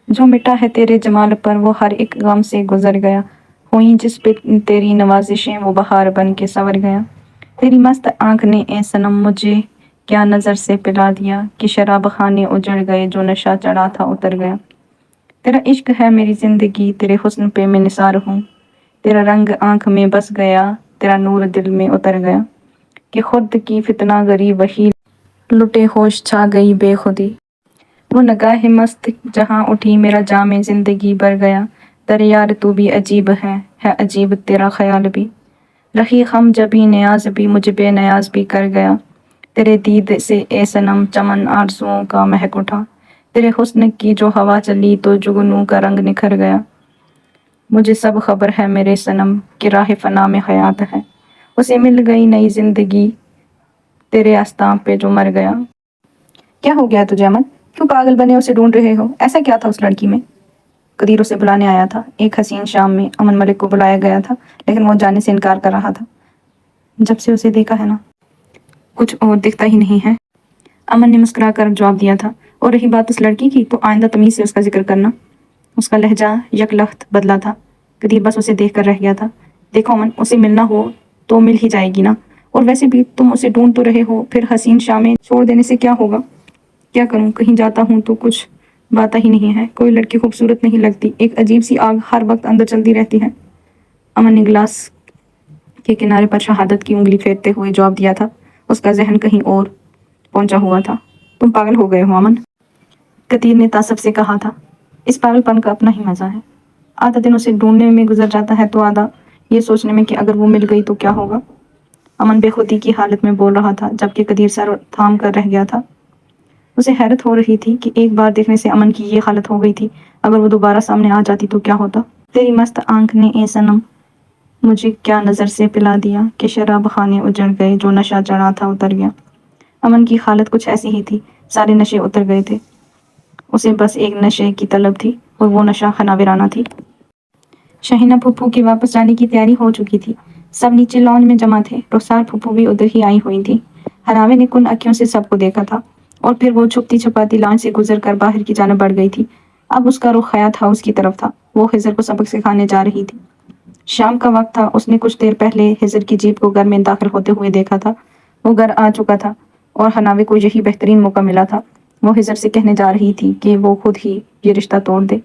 جو مٹا ہے تیرے جمال پر وہ ہر ایک غم سے گزر گیا، ہوئیں جس پہ تیری نوازشیں وہ بہار بن کے سنور گیا۔ تیری مست آنکھ نے اے صنم مجھے کیا نظر سے پلا دیا کہ شراب خانے اجڑ گئے، جو نشہ چڑھا تھا اتر گیا۔ تیرا عشق ہے میری زندگی، تیرے حسن پہ میں نثار ہوں، تیرا رنگ آنکھ میں بس گیا، تیرا نور دل میں اتر گیا، کہ خود کی فتنہ گری وہی لٹے ہوش چھا گئی بے خودی۔ وہ نگاہ مست جہاں اٹھی میرا جام زندگی بھر گیا، در یار تو بھی عجیب ہے عجیب تیرا خیال بھی، رہی غم جبھی نیاز بھی مجھے بے نیاز بھی کر گیا۔ تیرے دید سے اے صنم چمن آرزوؤں کا مہک اٹھا، تیرے حسن کی جو ہوا چلی تو جگنوں کا رنگ نکھر گیا۔ مجھے سب خبر ہے میرے صنم کہ راہ فنا میں حیات ہے، اسے مل گئی نئی زندگی تیرے آستاں پہ جو مر گیا۔ کیا ہو گیا تجھے امن؟ کیوں پاگل بنے اسے ڈھونڈ رہے ہو؟ ایسا کیا تھا اس لڑکی میں؟ قدیر اسے بلانے آیا تھا۔ ایک حسین شام میں امن ملک کو بلایا گیا تھا، لیکن وہ جانے سے انکار کر رہا تھا۔ جب سے اسے دیکھا ہے نا، کچھ اور دکھتا ہی نہیں ہے، امن نے مسکرا کر جواب دیا تھا۔ اور رہی بات اس لڑکی کی، تو آئندہ تمیز سے اس کا ذکر کرنا۔ اس کا لہجہ یک لخت بدلا تھا۔ قدیر بس اسے دیکھ کر رہ گیا تھا۔ دیکھو امن، اسے ملنا ہو تو مل ہی جائے گی نا، اور ویسے بھی تم اسے ڈھونڈ تو رہے ہو، پھر حسین شامیں چھوڑ دینے سے کیا ہوگا؟ کیا کروں، کہیں جاتا ہوں تو کچھ باتا ہی نہیں ہے، کوئی لڑکی خوبصورت نہیں لگتی، ایک عجیب سی آگ ہر وقت اندر چلتی رہتی ہے۔ امن نے گلاس کے کنارے پر شہادت کی انگلی پھیرتے ہوئے جواب دیا تھا۔ اس کا ذہن کہیں اور پہنچا ہوا تھا۔ تم پاگل ہو گئے ہو امن، قدیر نے تعصب سے کہا تھا۔ اس پاگل پن کا اپنا ہی مزہ ہے، آدھا دن اسے ڈھونڈنے میں گزر جاتا ہے تو آدھا یہ سوچنے میں کہ اگر وہ مل گئی تو کیا ہوگا۔ امن بے خودی کی حالت میں بول رہا تھا، جبکہ قدیر سر تھام کر رہ گیا تھا۔ اسے حیرت ہو رہی تھی کہ ایک بار دیکھنے سے امن کی یہ حالت ہو گئی تھی، اگر وہ دوبارہ سامنے آ جاتی تو کیا ہوتا۔ تیری مست آنکھ نے اے صنم مجھے کیا نظر سے پلا دیا کہ شراب خانے اجڑ گئے، جو نشہ چڑھا تھا اتر گیا۔ امن کی حالت کچھ ایسی ہی تھی، سارے نشے اتر گئے تھے، اسے بس ایک نشے کی طلب تھی، اور وہ نشہ خناویرانہ تھی۔ شہینہ پھپھو کی واپس جانے کی تیاری ہو چکی تھی، سب نیچے لانج میں جمع تھے، رخسار پھپھو بھی ادھر ہی آئی ہوئی تھی۔ ہناوے نے کن اکھیوں سے سب کو دیکھا تھا، اور پھر وہ چھپتی چھپاتی لانج سے گزر کر باہر کی جانب بڑھ گئی تھی۔ اب اس کا رخ حیات ہاؤس کی طرف تھا، وہ خضر کو سبق سکھانے جا رہی تھی۔ شام کا وقت تھا، اس نے کچھ دیر پہلے خضر کی جیپ کو گھر میں داخل ہوتے ہوئے دیکھا تھا۔ وہ گھر آ چکا تھا، اور ہناوے کو یہی بہترین موقع ملا تھا۔ وہ خضر سے کہنے جا رہی تھی کہ وہ خود ہی یہ رشتہ توڑ دے۔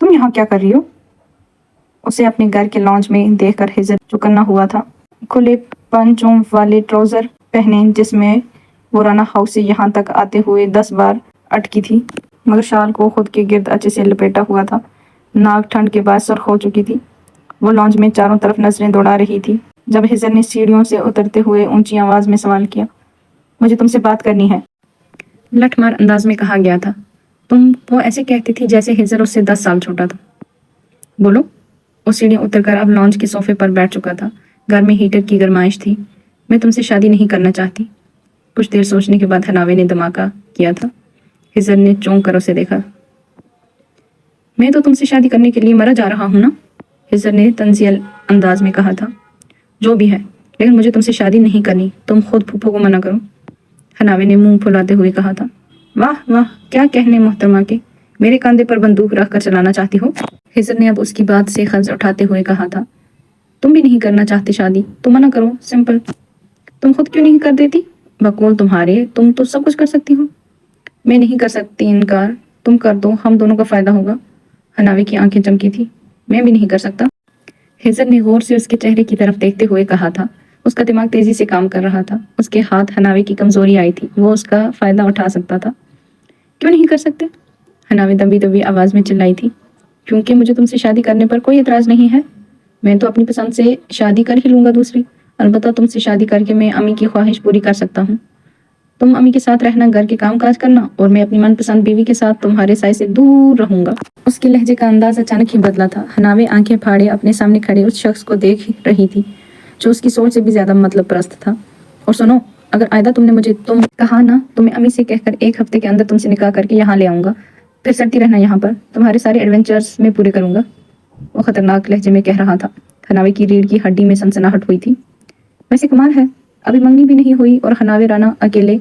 تم یہاں کیا کر رہی ہو؟ اسے اپنے گھر کے لانج میں دیکھ کر خضر چوکنا ہوا تھا۔ کھلے پنچوں والے ٹراؤزر پہنے، جس میں وہ رانا ہاؤس سے یہاں تک آتے ہوئے 10 بار اٹکی تھی، مگر شال کو خود کے گرد اچھے سے لپیٹا ہوا تھا۔ ناک ٹھنڈ کے بعد سرخ ہو چکی تھی۔ وہ لانج میں چاروں طرف نظریں دوڑا رہی تھی، جب خضر نے سیڑھیوں سے اترتے ہوئے اونچی آواز میں سوال کیا، مجھے تم سے بات کرنی ہے۔ لٹھ مار انداز میں کہا گیا تھا۔ تم وہ ایسے کہتی تھی جیسے خضر اس سے 10 سال چھوٹا تھا۔ بولو۔ وہ سیڑھیاں اتر کر اب لانج کے صوفے پر بیٹھ چکا تھا۔ گھر میں ہیٹر کی گرمائش تھی۔ میں تم سے شادی نہیں کرنا چاہتی۔ کچھ دیر سوچنے کے بعد ہناوے نے دھماکہ کیا تھا۔ خضر نے چونک کر اسے دیکھا۔ میں تو تم سے شادی کرنے کے لیے مرا جا رہا ہوں نا، خضر نے طنزیہ انداز میں کہا تھا۔ جو بھی ہے، لیکن مجھے تم سے شادی نہیں کرنی، تم خود پھپھو کو منع کرو، ہناوے نے منہ پھلاتے ہوئے کہا تھا۔ واہ واہ، کیا کہنے محترمہ کے، میرے کاندھے پر بندوق رکھ کر چلانا چاہتی ہو؟ خضر نے اب اس کی بات سے خز اٹھاتے ہوئے کہا تھا۔ تم بھی نہیں کرنا چاہتے شادی تو منع کرو، سمپل۔ تم خود کیوں نہیں کر دیتی؟ بقول تمہارے، تم تو سب کچھ کر سکتی ہو۔ میں نہیں کر سکتی انکار، تم کر دو، ہم دونوں کا فائدہ ہوگا۔ ہناوے کی آنکھیں چمکی تھی۔ میں بھی نہیں کر سکتا، خضر نے غور سے اس کے چہرے کی طرف دیکھتے ہوئے کہا تھا۔ اس کا دماغ تیزی سے کام کر رہا تھا، اس کے ہاتھ ہناوے کی کمزوری آئی تھی، وہ اس کا فائدہ اٹھا سکتا تھا۔ کیوں نہیں کر سکتے؟ ہناوے دبی دبی آواز میں چلائی تھی۔ کیونکہ مجھے تم سے شادی کرنے پر کوئی اعتراض نہیں ہے، میں تو اپنی پسند سے شادی کر ہی لوں گا دوسری، البتہ تم سے شادی کر کے میں امی کی خواہش پوری کر سکتا ہوں۔ تم امی کے ساتھ رہنا، گھر کے کام کاج کرنا، اور میں اپنی من پسند بیوی کے ساتھ تمہارے سائے سے دور رہوں گا۔ اس کے لہجے کا انداز اچانک ہی بدلا تھا۔ ہناوے آنکھیں پھاڑے اپنے سامنے کھڑے اس شخص کو دیکھ رہی تھی جو اس کی سوچ سے بھی زیادہ مطلب پرست تھا۔ اور سنو، اگر آئندہ تم نے مجھے تم کہا نا تو میں امی سے کہہ کر 1 ہفتے کے اندر تم سے نکاح کر کے یہاں لے آؤں گا، پھر سڑتی رہنا یہاں پر، تمہارے سارے ایڈونچرز میں پورے کروں گا، وہ خطرناک لہجے میں کہہ رہا تھا۔ ہناوے کی ریڑھ کی ہڈی میں سنسناہٹ ہوئی تھی۔ ویسے کمال ہے، ابھی منگنی بھی نہیں ہوئی اور ہناوے رانا اکیلے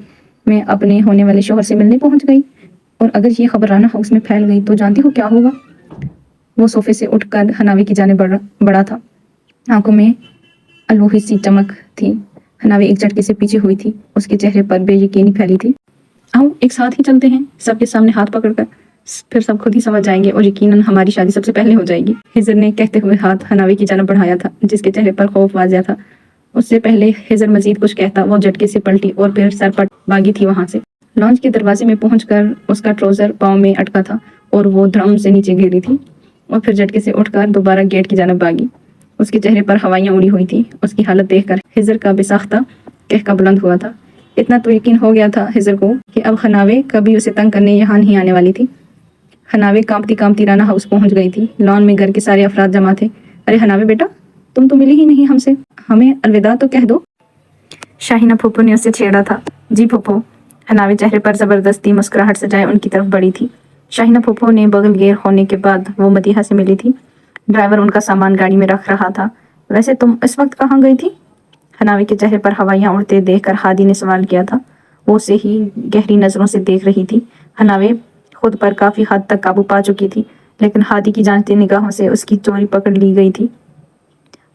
میں اپنے ہونے والے شوہر سے ملنے پہنچ گئی۔ اور اگر یہ خبر رانا ہاؤس میں پھیل گئی تو جانتی ہو کیا ہوگا؟ وہ صوفے سے اٹھ کر حناوی کی جانب بڑھا تھا، آنکھوں میں الوہی سی چمک تھی۔ حناوی ایک جھٹکے سے پیچھے ہوئی تھی، اس کے چہرے پر بے یقینی پھیلی تھی۔ آؤ ایک ساتھ ہی چلتے ہیں، سب کے سامنے ہاتھ پکڑ کر، پھر سب خود ہی سمجھ جائیں گے اور یقیناً ہماری شادی سب سے پہلے ہو جائے گی۔ ہجر نے کہتے ہوئے ہاتھ حناوی کی جانب بڑھایا تھا، جس کے چہرے پر خوف واضح تھا۔ اس سے پہلے ہجر مزید کچھ کہتا وہ جھٹکے سے پلٹی اور پھر سر پٹ بھاگی تھی وہاں سے۔ لانچ کے دروازے میں پہنچ کر اس کا ٹراؤزر پاؤں میں اٹکا تھا اور وہ دھڑام سے نیچے گری تھی اور پھر جھٹکے سے اٹھ کر دوبارہ گیٹ کی جانب بھاگی۔ اس کے چہرے پر ہوائیاں اڑی ہوئی تھی۔ اس کی حالت دیکھ کر ہجر کا بے ساختہ قہقہ بلند ہوا تھا۔ اتنا تو یقین ہو گیا تھا ہجر کو کہ اب حناوی کبھی اسے تنگ کرنے یہاں نہیں آنے والی تھی۔ حناوی کانپتی کانپتی رانا ہاؤس پہنچ گئی تھی۔ لان میں گھر کے سارے افراد جمع تھے۔ ارے حناوی بیٹا، تم تو ملی ہی نہیں ہم سے، ہمیں الوداع تو کہہ دو۔ شاہینہ پھوپھو نے اسے چھیڑا تھا۔ جی پھوپھو۔ حناوی چہرے پر زبردستی مسکراہٹ سجائے ان کی طرف بڑھی تھی۔ شاہینہ پھوپھو نے بغل گیر ہونے کے بعد وہ مدیحہ سے ملی تھی۔ ڈرائیور ان کا سامان گاڑی میں رکھ رہا تھا۔ ویسے تم اس وقت کہاں گئی تھی؟ حناوی کے چہرے پر ہوائیاں اڑتے دیکھ کر ہادی نے سوال کیا تھا۔ وہ اسے ہی گہری نظروں سے دیکھ رہی تھی۔ حناوی خود پر کافی حد تک قابو پا چکی تھی، لیکن ہادی کی جانچتی نگاہوں سے اس کی چوری پکڑ لی گئی تھی۔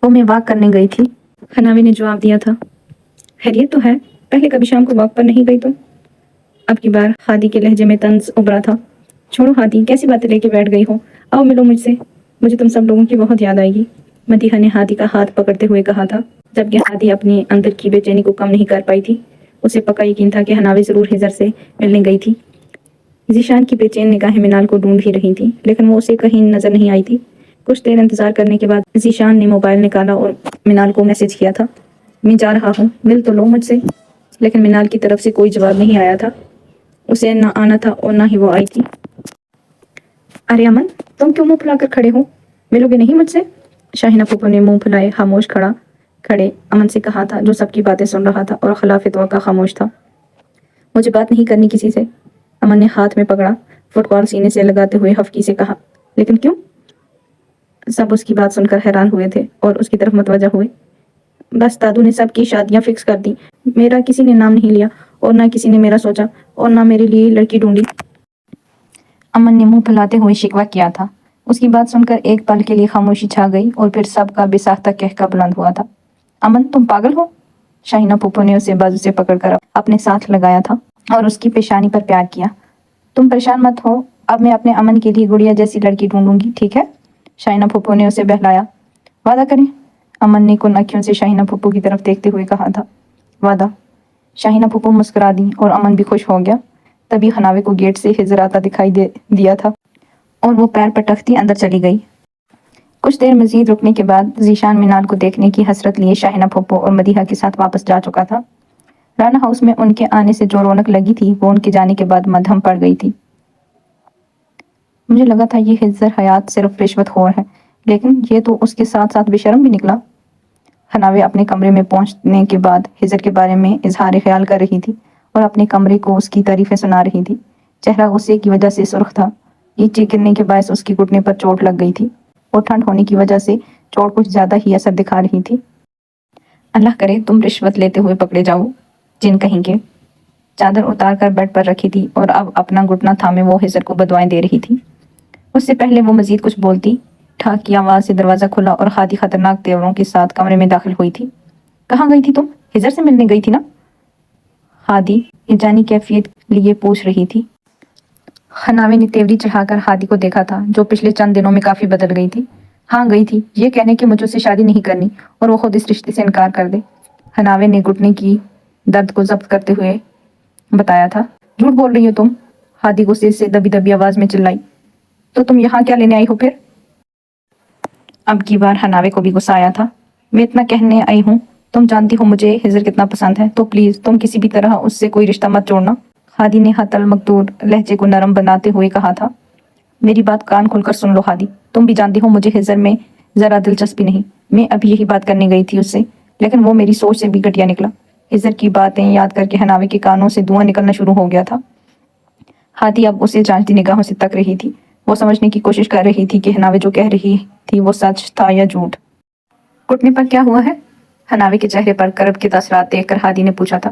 وہ میں واک کرنے گئی تھی، حناوی نے جواب دیا تھا۔ خیریت تو ہے؟ پہلے کبھی شام کو واک پر نہیں گئی تم؟ اب کی بار ہادی کے لہجے میں طنز ابھرا تھا۔ چھوڑو ہادی، کیسی باتیں لے کے بیٹھ گئی ہو؟ آؤ ملو مجھ سے، مجھے تم سب لوگوں کی بہت یاد آئے گی، مدیحہ نے ہادی کا ہاتھ پکڑتے ہوئے کہا تھا، جبکہ ہادی اپنے اندر کی بے چینی کو کم نہیں کر پائی تھی۔ اسے پکا یقین تھا کہ حناوی ضرور ہجر سے ملنے گئی تھی۔ ذیشان کی بے چین نگاہیں منال کو ڈھونڈ ہی رہی تھیں، لیکن وہ اسے کہیں نظر نہیں آئی تھی۔ کچھ دیر انتظار کرنے کے بعد ذیشان نے موبائل نکالا اور منال کو میسج کیا تھا، میں جا رہا ہوں، مل تو لو مجھ سے۔ لیکن منال کی طرف سے کوئی جواب نہیں آیا تھا۔ اسے نہ آنا تھا اور نہ ہی وہ آئی تھی۔ ارے امن، تم کیوں منہ پھلا کر کھڑے ہو؟ ملو گے نہیں مجھ سے؟ شاہینہ پھوپھو نے منہ پھلائے خاموش کھڑے امن سے کہا تھا، جو سب کی باتیں سن رہا تھا اور خلاف توقع خاموش تھا۔ مجھے بات نہیں کرنی کسی سے، امن نے ہاتھ میں پکڑا فٹ بال سینے سے لگاتے ہوئے ہفکی سے کہا۔ لیکن کیوں؟ سب اس کی بات سن کر حیران ہوئے تھے اور اس کی طرف متوجہ ہوئے۔ بس دادو نے سب کی شادیاں فکس کر دی، میرا کسی نے نام نہیں لیا اور نہ کسی نے میرا سوچا اور نہ میرے لیے لڑکی ڈھونڈی۔ امن نے منہ پھیلاتے ہوئے شکوہ کیا تھا۔ اس کی بات سن کر ایک پل کے لیے خاموشی چھا گئی اور پھر سب کا بے ساختہ قہقہ بلند ہوا تھا۔ امن، تم پاگل ہو؟ شاہینہ پھوپھو نے اسے بازو سے پکڑ کر اپنے ساتھ لگایا تھا اور اس کی پیشانی پر پیار کیا۔ تم پریشان مت ہو، اب میں اپنے امن کے لیے گڑیا جیسی لڑکی ڈھونڈوں گی، ٹھیک ہے؟ شاہینہ پھوپھو نے اسے بہلایا۔ وعدہ کریں؟ امن نے کن آنکھوں سے شاہینہ پھوپھو کی طرف دیکھتے ہوئے کہا تھا۔ وعدہ۔ شاہینہ پھوپھو مسکرا دی اور امن بھی خوش ہو گیا۔ تبھی حناوی کو گیٹ سے ہجر آتا دکھائی دیا تھا اور وہ پیر پٹکتی اندر چلی گئی۔ کچھ دیر مزید رکنے کے بعد ذیشان منال کو دیکھنے کی حسرت لیے شاہینہ پھوپھو اور مدیحہ کے ساتھ واپس جا چکا تھا۔ رانا ہاؤس میں ان کے آنے سے جو رونق لگی تھی وہ ان کے جانے کے بعد مدھم پڑ گئی تھی۔ مجھے لگا تھا یہ ہجر حیات صرف رشوت خور ہے، لیکن یہ تو اس کے ساتھ ساتھ بے شرم بھی نکلا۔ حناوی اپنے کمرے میں پہنچنے کے بعد ہجر کے بارے میں اظہار خیال کر رہی تھی اور اپنے کمرے کو اس کی تعریفیں سنا رہی تھی۔ چہرہ غصے کی وجہ سے سرخ تھا، اینچیں گرنے کے باعث اس کی گھٹنے پر چوٹ لگ گئی تھی اور ٹھنڈ ہونے کی وجہ سے چوٹ کچھ زیادہ ہی اثر دکھا رہی تھی۔ اللہ کرے تم رشوت لیتے ہوئے پکڑے جاؤ، جن کہیں کے۔ چادر اتار کر بیڈ پر رکھی تھی اور اب اپنا گھٹنا تھامے وہ ہجر کو بدوائیں دے رہی تھی۔ اس سے پہلے وہ مزید کچھ بولتی، ٹھاک کی آواز سے دروازہ کھلا اور ہادی خطرناک تیوروں کے ساتھ کمرے میں داخل ہوئی تھی۔ کہاں گئی تھی تم؟ ہجر سے ملنے گئی تھی نا؟ ہادی یہ جانی کیفیت لیے پوچھ رہی تھی۔ حناوی نے تیوری چڑھا کر ہادی کو دیکھا تھا، جو پچھلے چند دنوں میں کافی بدل گئی تھی۔ ہاں گئی تھی، یہ کہنے کہ مجھے سے شادی نہیں کرنی اور وہ خود اس رشتے سے انکار کر دے، حناوی نے گھٹنے کی درد کو ضبط کرتے ہوئے بتایا تھا۔ جھوٹ بول رہی ہو تم، ہادی غصے سے دبی دبی آواز میں چلائی۔ تو تم یہاں کیا لینے آئی ہو پھر؟ اب کی بار حناوی کو بھی غصہ آیا تھا۔ میں اتنا کہنے آئی ہوں، تم جانتی ہو مجھے ہجر کتنا پسند ہے، تو پلیز تم کسی بھی طرح اس سے کوئی رشتہ مت جوڑنا، ہادی نے حتی المقدور لہجے کو نرم بناتے ہوئے کہا تھا۔ میری بات کان کھول کر سن لو ہادی، تم بھی جانتی ہو مجھے ہجر میں ذرا دلچسپی نہیں، میں ابھی یہی بات کرنے گئی تھی اس سے، لیکن وہ میری سوچ سے بھی گھٹیا نکلا۔ ہجر کی باتیں یاد کر کے حناوی کے کانوں سے دھواں نکلنا شروع ہو گیا تھا۔ ہادی اب اسے جانچتی نگاہوں سے تک رہی تھی، وہ سمجھنے کی کوشش کر رہی تھی کہ حناوی جو کہہ رہی تھی وہ سچ تھا یا جھوٹ۔ گھٹنے پر کیا ہوا ہے؟ حناوی کے چہرے پر کرب کے تاثرات دیکھ کر ہادی نے پوچھا تھا۔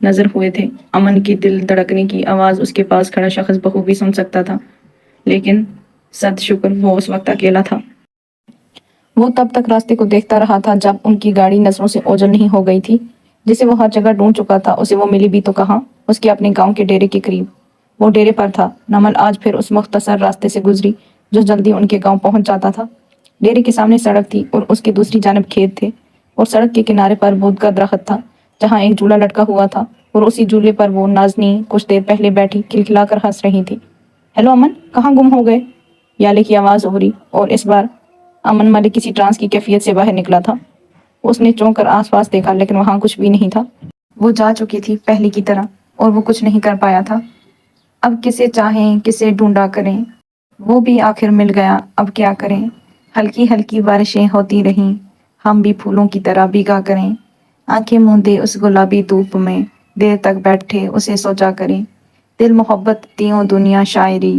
نظر ہوئے تھے۔ امن کی دل دھڑکنے کی آواز اس کے پاس کھڑا شخص بخوبی سن سکتا تھا، لیکن صد شکر وہ اس وقت اکیلا تھا۔ وہ تب تک راستے کو دیکھتا رہا تھا جب ان کی گاڑی نظروں سے اوجھل نہیں ہو گئی تھی۔ جسے وہ ہر جگہ ڈھونڈ چکا تھا، اسے وہ ملی بھی تو کہاں؟ اس کے اپنے گاؤں کے ڈیرے کے قریب۔ وہ ڈیرے پر تھا۔ نمل آج پھر اس مختصر راستے سے گزری جو جلدی ان کے گاؤں پہنچ جاتا تھا۔ ڈیرے کے سامنے سڑک تھی اور اس کی دوسری جانب کھیت تھے، اور سڑک کے کنارے پر بود کا درخت تھا جہاں ایک جھولا لٹکا ہوا تھا، اور اسی جھولے پر وہ نازنین کچھ دیر پہلے بیٹھی کھلکھلا کر ہنس رہی تھی۔ ہیلو امن، کہاں گم ہو گئے؟ یالے کی آواز ابھری، اور اس بار امن ملک کسی ٹرانس کی کیفیت سے باہر نکلا تھا۔ اس نے چونک کر آس پاس دیکھا، لیکن وہاں کچھ بھی نہیں تھا۔ وہ جا چکی تھی پہلے کی طرح، اور وہ کچھ نہیں کر پایا تھا۔ اب کسے چاہیں، کسے ڈھونڈا کریں؟ وہ بھی آخر مل گیا، اب کیا کریں؟ ہلکی ہلکی بارشیں ہوتی رہیں، ہم بھی پھولوں کی طرح بھیگا کریں۔ آنکھیں موندے اس گلابی دھوپ میں دیر تک بیٹھے اسے سوچا کریں۔ دل محبت تیوں دنیا شاعری،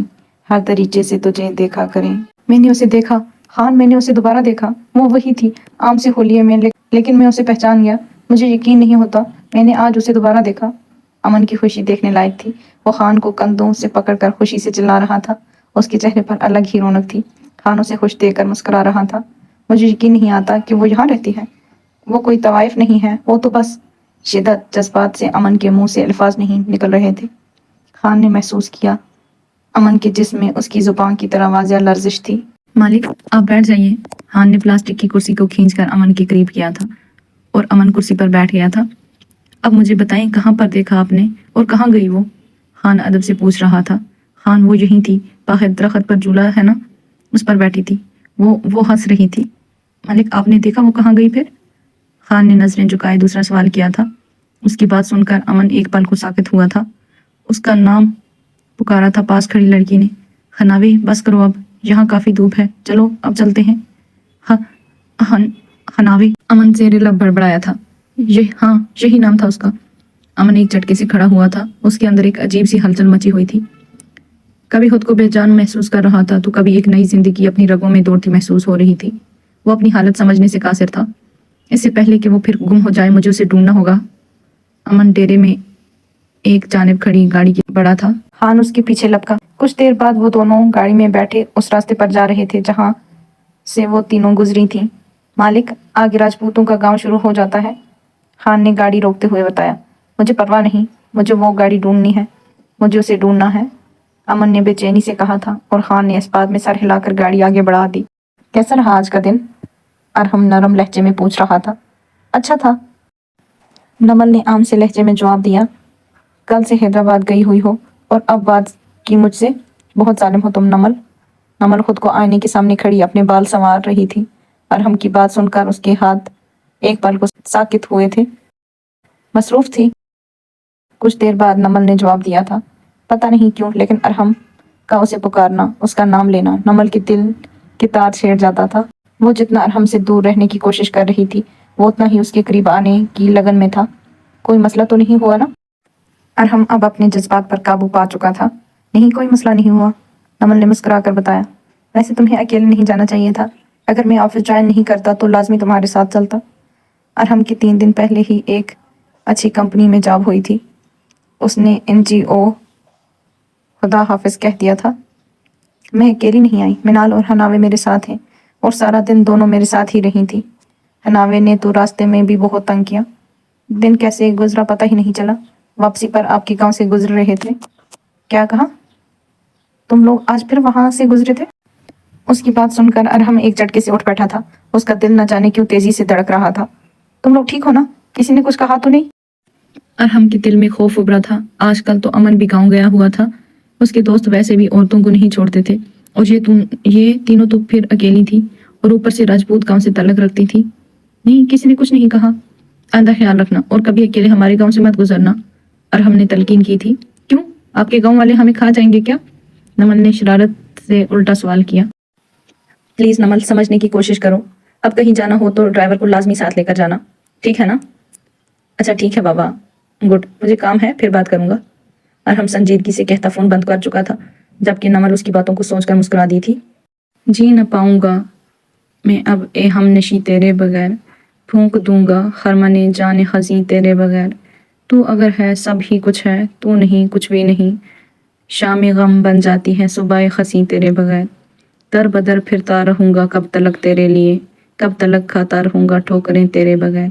ہر دریچے سے تجھے دیکھا کریں۔ میں نے اسے دیکھا، خان، میں نے اسے دوبارہ دیکھا۔ وہ وہی تھی، عام سے ہولیے میں، لیکن میں اسے پہچان گیا۔ مجھے یقین نہیں ہوتا، میں نے آج اسے دوبارہ دیکھا۔ امن کی خوشی دیکھنے لائق تھی۔ وہ خان کو کندھوں سے پکڑ کر خوشی سے چلا رہا تھا۔ اس کے چہرے پر الگ ہی رونق تھی۔ خان اسے خوش دیکھ کر مسکرا رہا تھا۔ مجھے یقین نہیں آتا کہ وہ یہاں رہتی ہے۔ وہ کوئی طوائف نہیں ہے، وہ تو بس… شدت جذبات سے امن کے منہ سے الفاظ نہیں نکل رہے تھے۔ خان نے محسوس کیا امن کے جسم میں اس کی زبان کی طرح واضح لرزش تھی۔ مالک، آپ بیٹھ جائیے۔ خان نے پلاسٹک کی کرسی کو کھینچ کر امن کے قریب کیا تھا، اور امن کرسی پر بیٹھ گیا تھا۔ اب مجھے بتائیں، کہاں پر دیکھا آپ نے، اور کہاں گئی وہ؟ خان ادب سے پوچھ رہا تھا۔ خان، وہ یہیں تھی، باہر درخت پر جھولا ہے نا، اس پر بیٹھی تھی۔ وہ ہنس رہی تھی۔ مالک، آپ نے دیکھا وہ کہاں گئی پھر؟ خان نے نظریں جھکائے دوسرا سوال کیا تھا۔ اس کی بات سن کر امن ایک پل کو ساکت ہوا تھا۔ اس کا نام پکارا تھا پاس کھڑی لڑکی نے۔ خناوی، بس کرو اب، یہاں کافی دھوپ ہے، چلو اب چلتے ہیں۔ خناوی، امن زیر لب بڑبڑایا تھا۔ ہاں، یہی نام تھا اس کا۔ امن ایک جھٹکے سے کھڑا ہوا تھا۔ اس کے اندر ایک عجیب سی ہلچل مچی ہوئی تھی۔ کبھی خود کو بے جان محسوس کر رہا تھا تو کبھی ایک نئی زندگی اپنی رگوں میں دوڑتی محسوس ہو رہی تھی۔ وہ اپنی حالت سمجھنے سے قاصر تھا۔ اس سے پہلے کہ وہ پھر گم ہو جائے، مجھے اسے ڈھونڈنا ہوگا۔ امن ڈیرے میں ایک جانب کھڑی گاڑی کی بڑا تھا۔ خان اس کے پیچھے لپکا۔ کچھ دیر بعد وہ دونوں گاڑی میں بیٹھے اس راستے پر جا رہے تھے جہاں سے وہ تینوں گزری تھیں۔ مالک، آگے راجپوتوں کا گاؤں شروع ہو جاتا ہے، خان نے گاڑی روکتے ہوئے بتایا۔ مجھے پرواہ نہیں، مجھے وہ گاڑی ڈھونڈنی ہے، مجھے اسے ڈھونڈنا ہے، امن نے بے چینی سے کہا تھا، اور خان نے اس بات میں سر ہلا کر گاڑی آگے بڑھا دی۔ کیسا رہا آج کا دن؟ ارحم نرم لہجے میں پوچھ رہا تھا۔ اچھا تھا، نمل نے عام سے لہجے میں جواب دیا۔ کل سے حیدرآباد گئی ہوئی ہو اور اب بات کی مجھ سے؟ بہت ظالم ہو تم نمل۔ نمل خود کو آئینے کے سامنے کھڑی اپنے بال سنوار رہی تھی۔ ارحم کی بات سن کر اس کے ہاتھ ایک پل کو ساکت ہوئے تھے۔ مصروف تھی، کچھ دیر بعد نمل نے جواب دیا تھا۔ پتہ نہیں کیوں، لیکن ارحم کا اسے پکارنا، اس کا نام لینا نمل کے دل کے تار چھیڑ جاتا تھا۔ وہ جتنا ارحم سے دور رہنے کی کوشش کر رہی تھی، وہ اتنا ہی اس کے قریب آنے کی لگن میں تھا۔ کوئی مسئلہ تو نہیں ہوا نا؟ ارحم اب اپنے جذبات پر قابو پا چکا تھا۔ نہیں، کوئی مسئلہ نہیں ہوا، نمل نے مسکرا کر بتایا۔ ویسے تمہیں اکیلے نہیں جانا چاہیے تھا، اگر میں آفس جوائن نہیں کرتا تو لازمی تمہارے ساتھ چلتا۔ ارحم کی 3 دن پہلے ہی ایک اچھی کمپنی میں جاب ہوئی تھی۔ اس نے NGO خدا حافظ کہہ دیا تھا۔ میں اکیلی نہیں آئی، منال اور حناوے میرے ساتھ ہیں، اور سارا دن دونوں میرے ساتھ ہی رہی تھی۔ حناوے نے تو راستے میں بھی بہت تنگ کیا، دن کیسے گزرا پتہ ہی نہیں چلا۔ واپسی پر آپ کے گاؤں سے گزر رہے تھے۔ کیا کہا؟ تم لوگ آج پھر وہاں سے گزرے تھے؟ اس کی بات سن کر ارحم ایک جھٹکے سے اٹھ بیٹھا تھا۔ اس کا دل نہ جانے کیوں تیزی سے دھڑک رہا تھا۔ تم لوگ ٹھیک ہو نا؟ کسی نے کچھ کہا تو نہیں؟ ارحم کے دل میں خوف ابھرا تھا۔ آج کل تو امن بھی گاؤں گیا ہوا تھا۔ اس کے دوست ویسے بھی عورتوں کو نہیں چھوڑتے تھے، اور یہ تینوں تو پھر اکیلی تھی، اور اوپر سے راجپوت گاؤں سے تعلق رکھتی تھی۔ نہیں، کسی نے کچھ نہیں کہا۔ آئندہ خیال رکھنا، اور کبھی اکیلے ہمارے گاؤں سے مت گزرنا، ارحم نے تلقین کی تھی۔ کیوں؟ آپ کے گاؤں والے ہمیں کھا جائیں گے کیا؟ نمل نے شرارت سے الٹا سوال کیا۔ پلیز نمل، سمجھنے کی کوشش کرو، اب کہیں جانا ہو تو ڈرائیور کو لازمی ساتھ لے کر جانا، ٹھیک ہے نا؟ اچھا ٹھیک ہے بابا، گڈ، مجھے کام ہے، پھر بات کروں گا، ارحم سنجیدگی سے کہتا فون بند کر چکا تھا، جبکہ نمل اس کی باتوں کو سوچ کر مسکرا دی تھی۔ جی نہ پاؤں گا میں اب اے ہم نشیں تیرے بغیر، پھونک دوں گا خرمن جان خزیں تیرے بغیر، تو اگر ہے سب ہی کچھ ہے، تو نہیں کچھ بھی نہیں۔ شام غم بن جاتی ہے صبح خسی تیرے بغیر۔ در بدر پھرتا رہوں گا کب تلک تیرے لیے، کب تلک کھاتا رہوں گا ٹھوکریں تیرے بغیر۔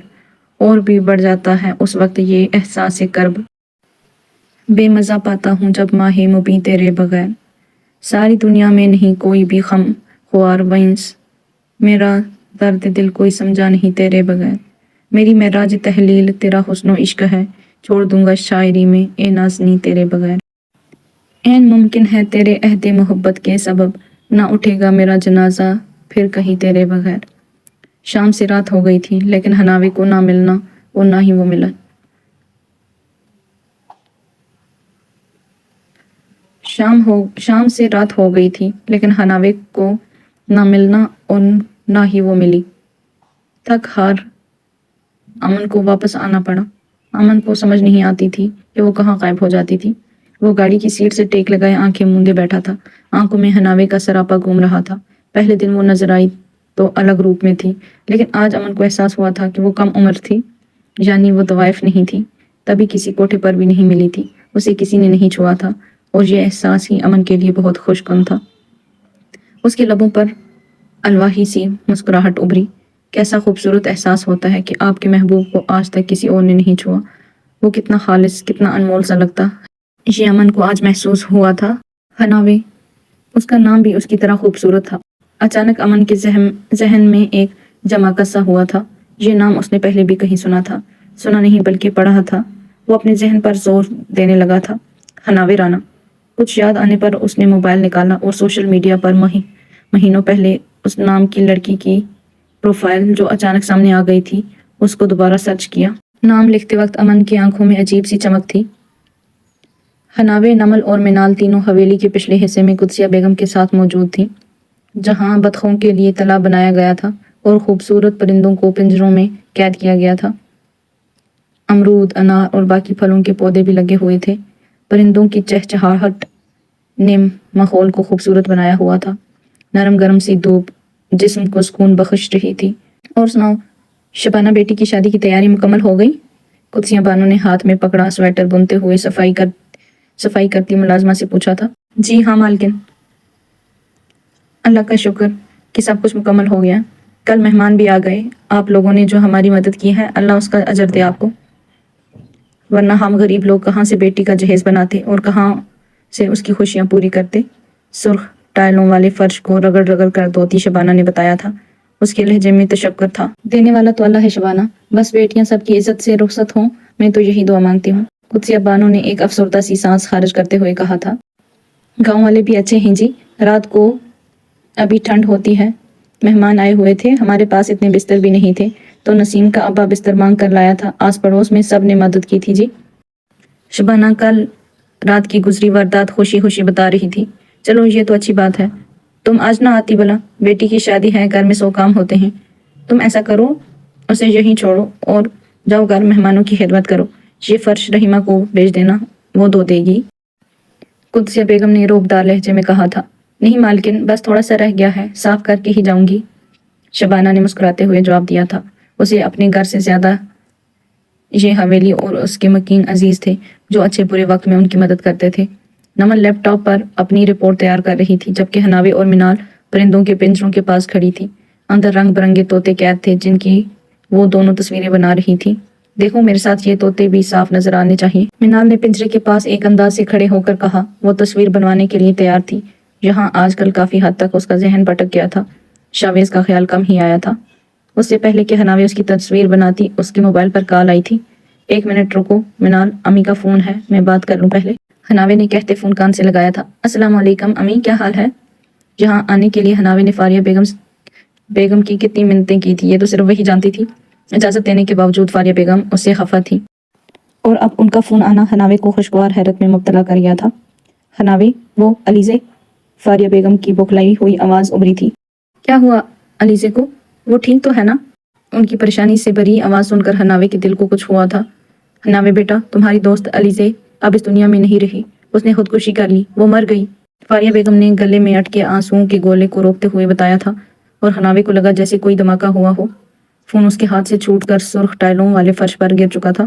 اور بھی بڑھ جاتا ہے اس وقت یہ احساس کرب، بے مزہ پاتا ہوں جب ماہ مبیں تیرے بغیر۔ ساری دنیا میں نہیں کوئی بھی غم خوار وینس، میرا درد دل کوئی سمجھا نہیں تیرے بغیر۔ میری معراج تحلیل تیرا حسن و عشق ہے، چھوڑ دوں گا شاعری میں اے نازنی تیرے بغیر۔ عین ممکن ہے تیرے عہد محبت کے سبب، نہ اٹھے گا میرا جنازہ پھر کہیں تیرے بغیر۔ شام سے رات ہو گئی تھی لیکن حناوی کو نہ ملنا اور نہ ہی وہ ملا۔ شام سے رات ہو گئی تھی لیکن حناوی کو نہ ملنا اور نہ ہی وہ ملی۔ تھک ہار امن کو واپس آنا پڑا۔ امن کو سمجھ نہیں آتی تھی کہ وہ کہاں غائب ہو جاتی تھی۔ وہ گاڑی کی سیٹ سے ٹیک لگائے آنکھیں موندے بیٹھا تھا۔ آنکھوں میں حناوی کا سراپا گھوم رہا تھا۔ پہلے دن وہ نظر آئی تو الگ روپ میں تھی، لیکن آج امن کو احساس ہوا تھا کہ وہ کم عمر تھی، یعنی وہ طوائف نہیں تھی۔ تبھی کسی کوٹھے پر بھی نہیں ملی تھی، اسے کسی نے نہیں چھوا تھا، اور یہ احساس ہی امن کے لیے بہت خوش کن تھا۔ اس کے لبوں پر الواحی سی مسکراہٹ ابھری۔ کیسا خوبصورت احساس ہوتا ہے کہ آپ کے محبوب کو آج تک کسی اور نے نہیں چھوا۔ وہ کتنا خالص، کتنا انمول سا لگتا۔ یہ امن کو آج محسوس ہوا تھا۔ حناوی، اس کا نام بھی اس کی طرح خوبصورت تھا۔ اچانک امن کے ذہن میں ایک جمع سا ہوا تھا۔ یہ نام اس نے پہلے بھی کہیں سنا تھا، سنا نہیں بلکہ پڑھا تھا۔ وہ اپنے ذہن پر زور دینے لگا تھا۔ حناوی رانا۔ کچھ یاد آنے پر اس نے موبائل نکالا اور سوشل میڈیا پر مہینوں پہلے اس نام کی لڑکی کی پروفائل جو اچانک سامنے آ گئی تھی، اس کو دوبارہ سرچ کیا۔ نام لکھتے وقت امن کی آنکھوں میں عجیب سی چمک تھی۔ حناوی، نمل اور منال تینوں حویلی کے پچھلے حصے میں قدسیہ بیگم کے ساتھ موجود تھیں، جہاں بطخوں کے لیے تالاب بنایا گیا تھا اور خوبصورت پرندوں کو پنجروں میں قید کیا گیا تھا۔ امرود، انار اور باقی پھلوں کے پودے بھی لگے ہوئے تھے۔ پرندوں کی چہچہاہٹ نے ماحول کو خوبصورت بنایا ہوا تھا۔ نرم گرم سی دھوپ جسم کو سکون بخش رہی تھی۔ اور سناؤ، شبانہ بیٹی کی شادی کی تیاری مکمل ہو گئی؟ قدسیہ بانو نے ہاتھ میں پکڑا سویٹر بنتے ہوئے صفائی کرتی ملازمہ سے پوچھا تھا۔ جی ہاں مالکن، اللہ کا شکر کہ سب کچھ مکمل ہو گیا۔ کل مہمان بھی آ گئے۔ آپ لوگوں نے جو ہماری مدد کی ہے، اللہ اس کا اجر دے آپ کو، ورنہ ہم غریب لوگ کہاں سے بیٹی کا جہیز بناتے اور کہاں سے اس کی خوشیاں پوری کرتے۔ سرخ ٹائلوں والے فرش کو رگڑ رگڑ کر دھوتی شبانہ نے بتایا تھا۔ اس کے لہجے میں تشکر تھا۔ دینے والا تو اللہ ہے شبانہ، بس بیٹیاں سب کی عزت سے رخصت ہوں، میں تو یہی دعا مانگتی ہوں۔ قدسیہ بانو نے ایک افسردہ سی سانس خارج کرتے ہوئے کہا تھا۔ گاؤں والے بھی اچھے ہیں جی، رات کو ابھی ٹھنڈ ہوتی ہے، مہمان آئے ہوئے تھے، ہمارے پاس اتنے بستر بھی نہیں تھے تو نسیم کا ابا بستر مانگ کر لایا تھا، آس پڑوس میں سب نے مدد کی تھی جی۔ شبانہ کل رات کی گزری واردات خوشی خوشی بتا رہی تھی۔ چلو یہ تو اچھی بات ہے، تم آج نہ آتی بلا، بیٹی کی شادی ہے، گھر میں 100 کام ہوتے ہیں۔ تم ایسا کرو، اسے یہیں چھوڑو اور جاؤ گھر مہمانوں کی خدمت کرو۔ یہ فرش رحیمہ کو بھیج دینا، وہ دھو دے گی۔ قدسیہ بیگم نے روبدار لہجے میں کہا تھا۔ نہیں مالکن، بس تھوڑا سا رہ گیا ہے، صاف کر کے ہی جاؤں گی، شبانہ نے مسکراتے ہوئے جواب دیا تھا۔ اسے اپنے گھر سے زیادہ یہ حویلی اور اس کے مکین عزیز تھے جو اچھے برے وقت میں ان کی مدد کرتے تھے۔ نمل لیپ ٹاپ پر اپنی رپورٹ تیار کر رہی تھی جبکہ حناوی اور منال پرندوں کے پنجروں کے پاس کھڑی تھی۔ اندر رنگ برنگے طوطے قید تھے جن کی وہ دونوں تصویریں بنا رہی تھی۔ دیکھو میرے ساتھ، یہ طوطے بھی صاف نظر آنے چاہیے، منال نے پنجرے کے پاس ایک انداز سے کھڑے ہو کر کہا۔ وہ تصویر بنوانے کے لیے تیار تھی، یہاں آج کل کافی حد تک اس کا ذہن بھٹک گیا تھا۔ شاویز کا خیال کم ہی آیا تھا۔ اس سے پہلے کہ حناوی اس کی تصویر بناتی، اس کے موبائل پر کال آئی تھی۔ 1 منٹ رکو منال، امی کا فون ہے، میں بات کر لوں پہلے، حناوی نے کہتے فون کان سے لگایا تھا۔ السلام علیکم امی، کیا حال ہے؟ یہاں آنے کے لیے حناوی نے فاریہ بیگم کی کتنی منتیں کی تھی، یہ تو صرف وہی جانتی تھی۔ اجازت دینے کے باوجود فاریہ بیگم اس سے خفا تھی، اور اب ان کا فون آنا حناوی کو خوشگوار حیرت میں مبتلا کر گیا تھا۔ حناوی، وہ علیزے، فاریہ بیگم کی بوکھلائی ہوئی آواز ابھری تھی۔ کیا ہوا علیزے کو؟ وہ ٹھیک تو ہے نا؟ ان کی پریشانی سے بھری آواز سن کر حناوی کے دل کو کچھ ہوا تھا۔ حناوی بیٹا، تمہاری دوست علیزے اب اس دنیا میں نہیں رہی، اس نے خودکشی کر لی، وہ مر گئی، فاریہ بیگم نے گلے میں اٹکے آنسوؤں کے گولے کو روکتے ہوئے بتایا تھا، اور حناوی کو لگا جیسے کوئی دھماکہ ہوا ہو۔ فون اس کے ہاتھ سے چھوٹ کر سرخ ٹائلوں والے فرش پر گر چکا تھا۔